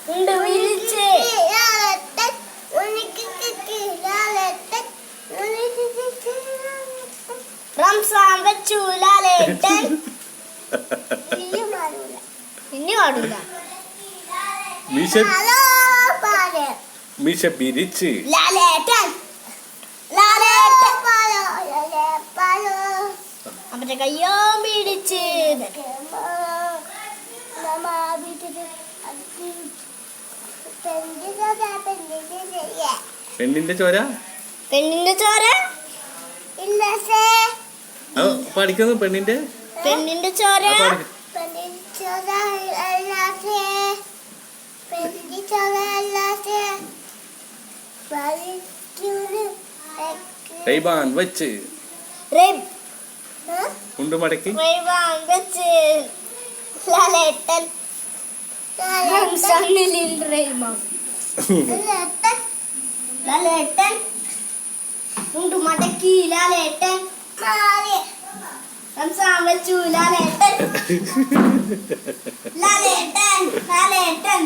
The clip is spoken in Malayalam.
ഉണ്ട് വിളിച്ച് റംസാൻ വെച്ചു ലാലേട്ടൻ. ഇനി പാടില്ല. മീശ പിരിച്ച് ലാലേട്ടൻ അവന്റെ കയ്യോ പിടിച്ച് പെണ്ണിന്റെ ചോര പെണ്ണിന്റെ ചോര പഠിക്കുന്നു. പെണ്ണിന്റെ ചോര റൈബാൻ വെച്ച് ഉണ്ട് മടക്കി വെച്ച് ലാലേട്ടൻ ലാലേട്ടൻ ഉണ്ട് മടക്കി ലാലേട്ടൻ റംസാൻ വെച്ചു ലാലേട്ടൻ ലാലേട്ടൻ ലാലേട്ടൻ